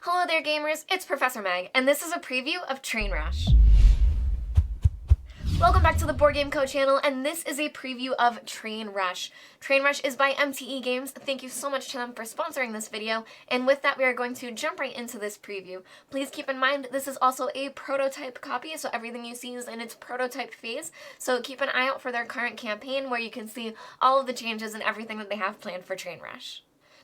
Hello there gamers, it's Professor Meg, and this is a preview of Trainrush. Welcome back to the Board Game Co channel, and this is a preview of Trainrush. Trainrush is by MTE Games. Thank you so much to them for sponsoring this video, and with that we are going to jump right into this preview. Please keep in mind this is also a prototype copy, so everything you see is in its prototype phase, so keep an eye out for their current campaign where you can see all of the changes and everything that they have planned for Trainrush.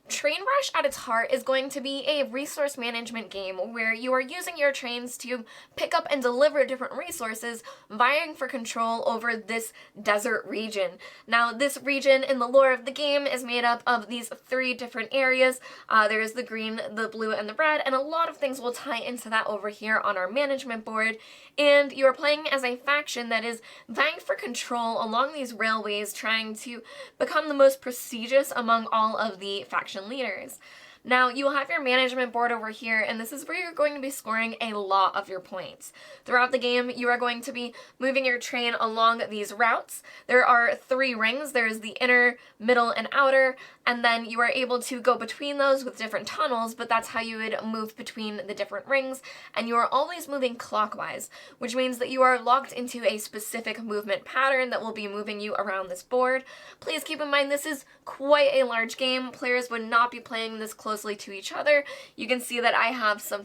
Trainrush at its heart is going to be a resource management game where you are using your trains to pick up and deliver different resources, vying for control over this desert region. Now, this region in the lore of the game is made up of these three different areas. There's the green, the blue, and the red, and a lot of things will tie into that over here on our management board. And you are playing as a faction that is vying for control along these railways, trying to become the most prestigious among all of the faction leaders. Now, you will have your management board over here, and this is where you're going to be scoring a lot of your points. Throughout the game, you are going to be moving your train along these routes. There are three rings. There's the inner, middle, and outer, and then you are able to go between those with different tunnels, but that's how you would move between the different rings, and you are always moving clockwise, which means that you are locked into a specific movement pattern that will be moving you around this board. Please keep in mind this is quite a large game. Players would not be playing this closely to each other. You can see that I have some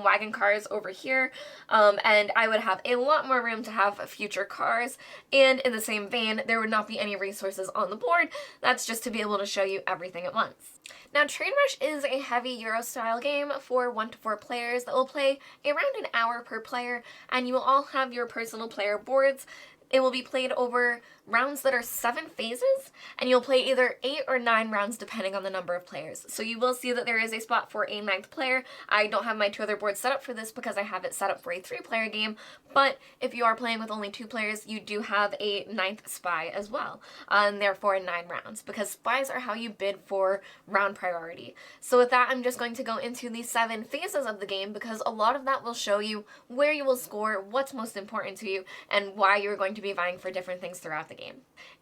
wagon cars over here, and I would have a lot more room to have future cars, and in the same vein, there would not be any resources on the board. That's just to be able to show you everything at once. Now, Trainrush is a heavy Euro-style game for 1 to 4 players that will play around an hour per player, and you will all have your personal player boards. It will be played over rounds that are 7 phases, and you'll play either 8 or 9 rounds depending on the number of players. So you will see that there is a spot for a 9th player. I don't have my 2 other boards set up for this because I have it set up for a 3-player game, but if you are playing with only 2 players, you do have a 9th spy as well, and therefore 9 rounds, because spies are how you bid for round priority. So with that, I'm just going to go into the 7 phases of the game because a lot of that will show you where you will score, what's most important to you, and why you're going to be vying for different things throughout the game.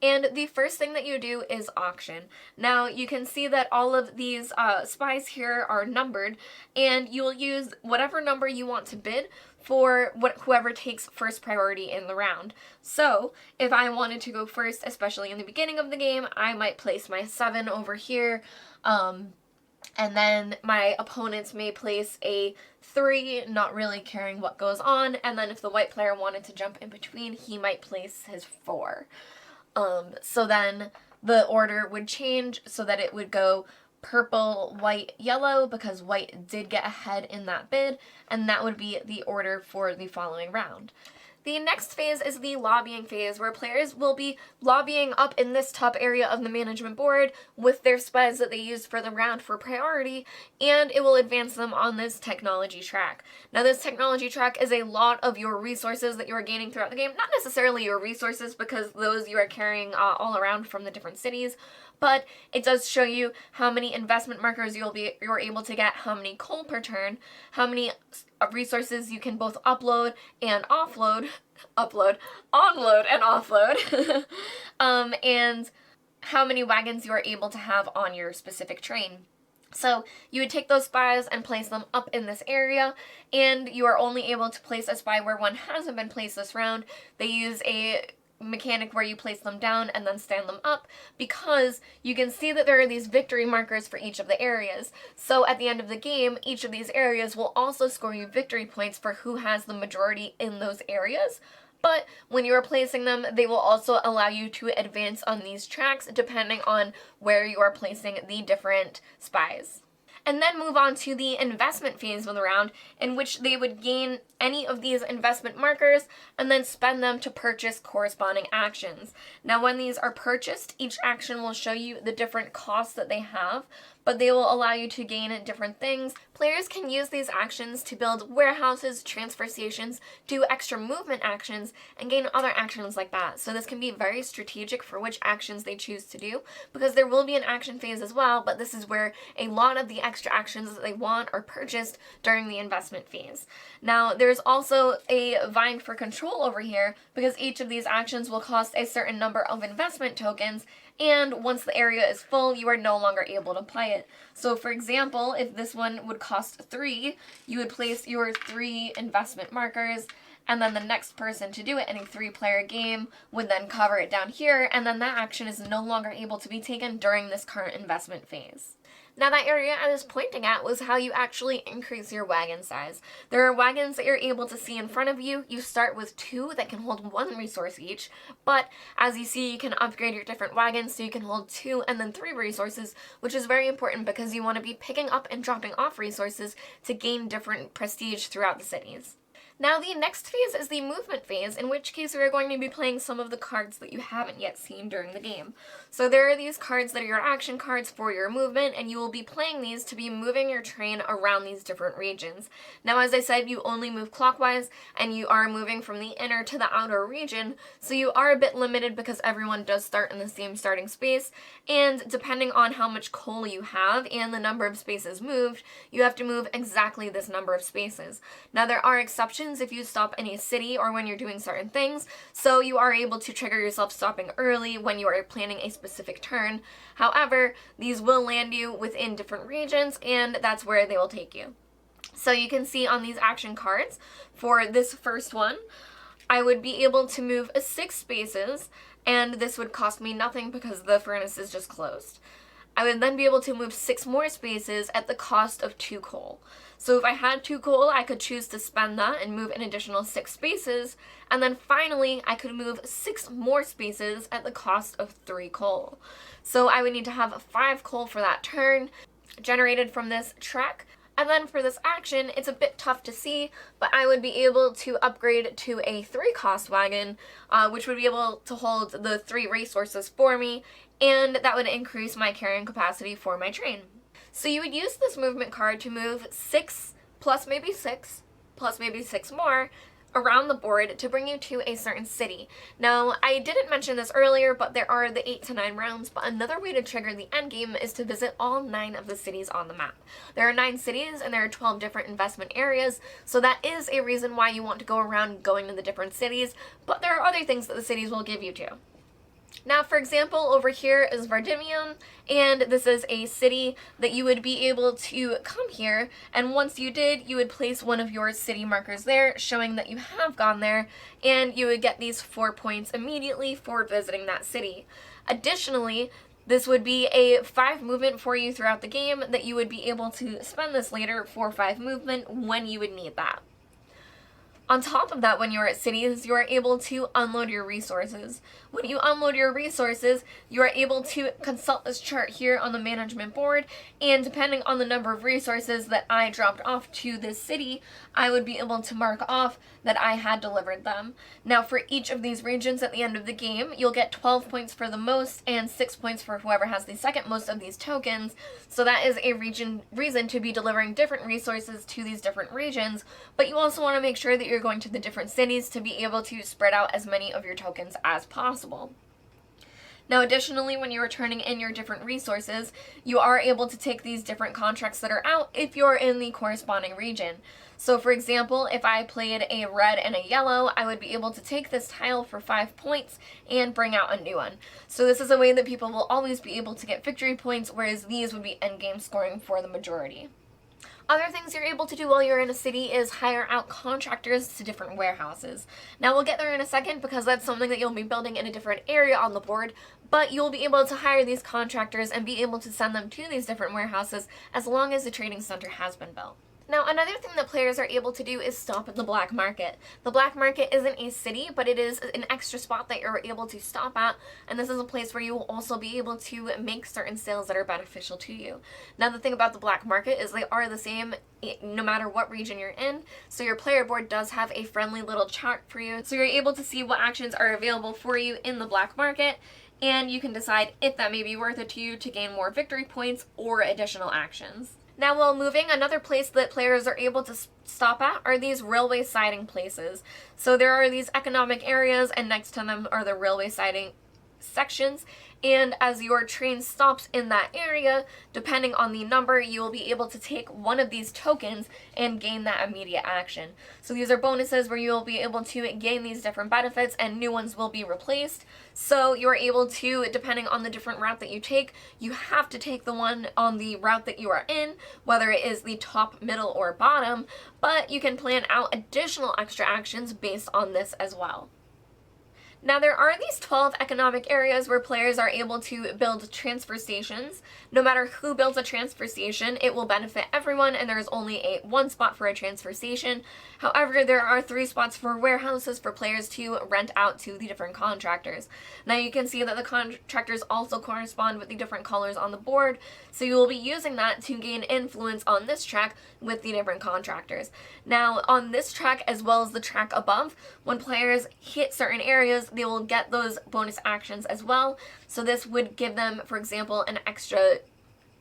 And the first thing that you do is auction. Now, you can see that all of these spies here are numbered, and you will use whatever number you want to bid for whoever takes first priority in the round. So, if I wanted to go first, especially in the beginning of the game, I might place my 7 over here, and then my opponents may place a 3, not really caring what goes on, and then if the white player wanted to jump in between, he might place his 4. So then the order would change so that it would go purple, white, yellow, because white did get ahead in that bid, and that would be the order for the following round. The next phase is the lobbying phase, where players will be lobbying up in this top area of the management board with their spies that they use for the round for priority, and it will advance them on this technology track. Now, this technology track is a lot of your resources that you are gaining throughout the game. Not necessarily your resources, because those you are carrying all around from the different cities, but it does show you how many investment markers you're able to get, how many coal per turn, how many resources you can both upload and offload, onload and offload, and how many wagons you are able to have on your specific train. So you would take those spies and place them up in this area, and you are only able to place a spy where one hasn't been placed this round. They use a mechanic where you place them down and then stand them up, because you can see that there are these victory markers for each of the areas. So at the end of the game, each of these areas will also score you victory points for who has the majority in those areas. But when you are placing them, they will also allow you to advance on these tracks depending on where you are placing the different spies. And then move on to the investment phase of the round, in which they would gain any of these investment markers and then spend them to purchase corresponding actions. Now, when these are purchased, each action will show you the different costs that they have, but they will allow you to gain different things. Players can use these actions to build warehouses, transfer stations, do extra movement actions, and gain other actions like that. So this can be very strategic for which actions they choose to do, because there will be an action phase as well, but this is where a lot of the extra actions that they want are purchased during the investment phase. Now, there's also a vying for control over here, because each of these actions will cost a certain number of investment tokens, and once the area is full, you are no longer able to play it. So for example, if this one would cost 3, you would place your 3 investment markers, and then the next person to do it in a 3-player game would then cover it down here, and then that action is no longer able to be taken during this current investment phase. Now that area I was pointing at was how you actually increase your wagon size. There are wagons that you're able to see in front of you. You start with 2 that can hold 1 resource each, but as you see, you can upgrade your different wagons so you can hold 2 and then 3 resources, which is very important because you want to be picking up and dropping off resources to gain different prestige throughout the cities. Now the next phase is the movement phase, in which case we are going to be playing some of the cards that you haven't yet seen during the game. So there are these cards that are your action cards for your movement, and you will be playing these to be moving your train around these different regions. Now as I said, you only move clockwise, and you are moving from the inner to the outer region, so you are a bit limited because everyone does start in the same starting space, and depending on how much coal you have and the number of spaces moved, you have to move exactly this number of spaces. Now there are exceptions if you stop in a city or when you're doing certain things, so you are able to trigger yourself stopping early when you are planning a specific turn. However, these will land you within different regions, and that's where they will take you. So you can see on these action cards, for this first one, I would be able to move 6 spaces, and this would cost me nothing because the furnace is just closed. I would then be able to move 6 more spaces at the cost of 2 coal. So if I had 2 coal, I could choose to spend that and move an additional 6 spaces, and then finally I could move 6 more spaces at the cost of 3 coal. So I would need to have 5 coal for that turn, generated from this trek. And then for this action, it's a bit tough to see, but I would be able to upgrade to a 3-cost wagon, which would be able to hold the 3 resources for me, and that would increase my carrying capacity for my train. So you would use this movement card to move 6 plus maybe 6 plus maybe 6 more around the board to bring you to a certain city. Now, I didn't mention this earlier, but there are the 8 to 9 rounds, but another way to trigger the endgame is to visit all 9 of the cities on the map. There are 9 cities and there are 12 different investment areas, so that is a reason why you want to go around going to the different cities, but there are other things that the cities will give you too. Now, for example, over here is Vardimium, and this is a city that you would be able to come here, and once you did, you would place one of your city markers there, showing that you have gone there, and you would get these 4 points immediately for visiting that city. Additionally, this would be a 5 movement for you throughout the game that you would be able to spend this later for 5 movement when you would need that. On top of that, when you're at cities, you are able to unload your resources. When you unload your resources, you are able to consult this chart here on the management board, and depending on the number of resources that I dropped off to this city, I would be able to mark off that I had delivered them. Now, for each of these regions at the end of the game, you'll get 12 points for the most and 6 points for whoever has the second most of these tokens, so that is a reason to be delivering different resources to these different regions, but you also want to make sure that you're going to the different cities to be able to spread out as many of your tokens as possible. Now, additionally, when you're turning in your different resources, you are able to take these different contracts that are out if you're in the corresponding region. So, for example, if I played a red and a yellow, I would be able to take this tile for 5 points and bring out a new one. So this is a way that people will always be able to get victory points, whereas these would be endgame scoring for the majority. Other things you're able to do while you're in a city is hire out contractors to different warehouses. Now, we'll get there in a second because that's something that you'll be building in a different area on the board, but you'll be able to hire these contractors and be able to send them to these different warehouses as long as the trading center has been built. Now, another thing that players are able to do is stop at the black market. The black market isn't a city, but it is an extra spot that you're able to stop at, and this is a place where you will also be able to make certain sales that are beneficial to you. Now, the thing about the black market is they are the same no matter what region you're in, so your player board does have a friendly little chart for you, so you're able to see what actions are available for you in the black market, and you can decide if that may be worth it to you to gain more victory points or additional actions. Now, while moving, another place that players are able to stop at are these railway siding places. So there are these economic areas, and next to them are the railway siding sections, and as your train stops in that area, depending on the number, you will be able to take one of these tokens and gain that immediate action. So these are bonuses where you will be able to gain these different benefits and new ones will be replaced. So you're able to, depending on the different route that you take, you have to take the one on the route that you are in, whether it is the top, middle, or bottom, but you can plan out additional extra actions based on this as well. Now there are these 12 economic areas where players are able to build transfer stations. No matter who builds a transfer station, it will benefit everyone, and there's only one spot for a transfer station. However, there are 3 spots for warehouses for players to rent out to the different contractors. Now you can see that the contractors also correspond with the different colors on the board, so you will be using that to gain influence on this track with the different contractors. Now on this track, as well as the track above, when players hit certain areas, they will get those bonus actions as well. So this would give them, for example, an extra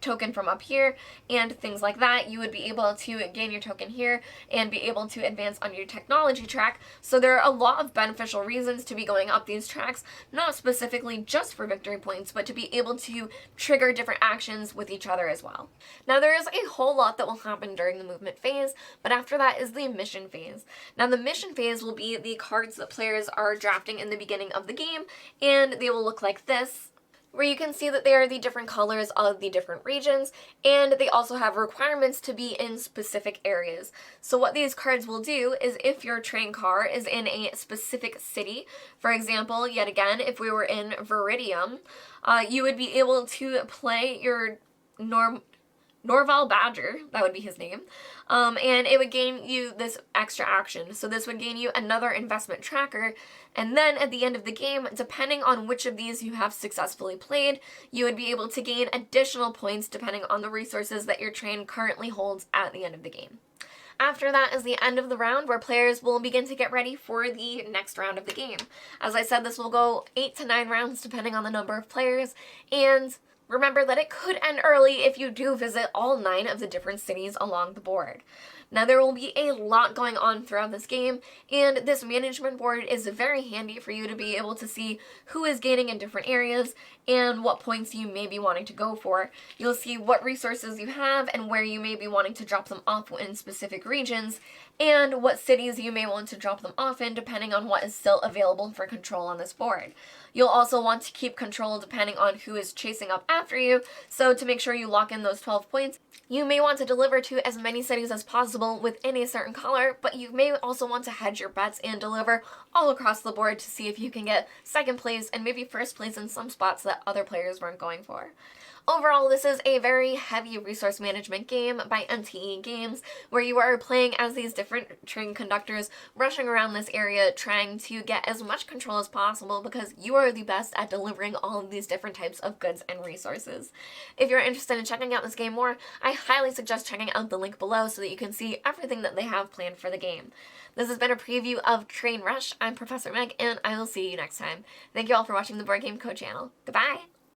token from up here and things like that. You would be able to gain your token here and be able to advance on your technology track. So there are a lot of beneficial reasons to be going up these tracks, not specifically just for victory points, but to be able to trigger different actions with each other as well. Now there is a whole lot that will happen during the movement phase, but after that is the mission phase. Now the mission phase will be the cards that players are drafting in the beginning of the game, and they will look like this, where you can see that they are the different colors of the different regions, and they also have requirements to be in specific areas. So what these cards will do is if your train car is in a specific city, for example, yet again, if we were in Viridium, you would be able to play your Nardir Badger, that would be his name, and it would gain you this extra action. So this would gain you another investment tracker, and then at the end of the game, depending on which of these you have successfully played, you would be able to gain additional points depending on the resources that your train currently holds at the end of the game. After that is the end of the round, where players will begin to get ready for the next round of the game. As I said, this will go 8 to 9 rounds depending on the number of players, and remember that it could end early if you do visit all 9 of the different cities along the board. Now there will be a lot going on throughout this game, and this management board is very handy for you to be able to see who is gaining in different areas and what points you may be wanting to go for. You'll see what resources you have and where you may be wanting to drop them off in specific regions, and what cities you may want to drop them off in depending on what is still available for control on this board. You'll also want to keep control depending on who is chasing up after you, so to make sure you lock in those 12 points, you may want to deliver to as many cities as possible within a certain color, but you may also want to hedge your bets and deliver all across the board to see if you can get second place and maybe first place in some spots that other players weren't going for. Overall, this is a very heavy resource management game by MTE Games, where you are playing as these different train conductors rushing around this area trying to get as much control as possible because you are the best at delivering all of these different types of goods and resources. If you're interested in checking out this game more, I highly suggest checking out the link below so that you can see everything that they have planned for the game. This has been a preview of Train Rush. I'm Professor Meg, and I will see you next time. Thank you all for watching the Board Game Code channel. Goodbye!